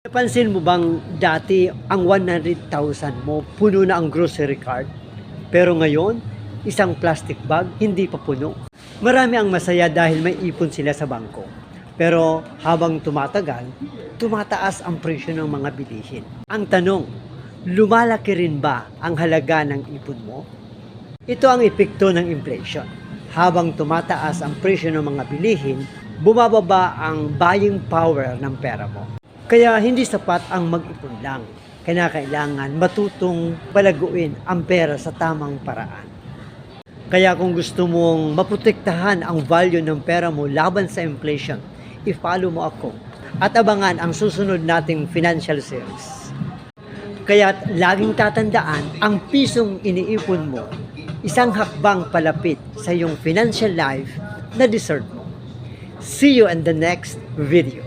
Napansin mo bang dati ang 100,000 mo puno na ang grocery cart? Pero ngayon, isang plastic bag hindi pa puno. Marami ang masaya dahil may ipon sila sa bangko. Pero habang tumatagal, tumataas ang presyo ng mga bilihin. Ang tanong, lumalaki rin ba ang halaga ng ipon mo? Ito ang epekto ng inflation. Habang tumataas ang presyo ng mga bilihin, bumababa ang buying power ng pera mo. Kaya hindi sapat ang mag-ipon lang. Kailangan matutong palaguin ang pera sa tamang paraan. Kaya kung gusto mong maprotektahan ang value ng pera mo laban sa inflation, i-follow mo ako at abangan ang susunod nating financial series. Kaya laging tatandaan, ang pisong iniipon mo, isang hakbang palapit sa iyong financial life na deserve mo. See you in the next video.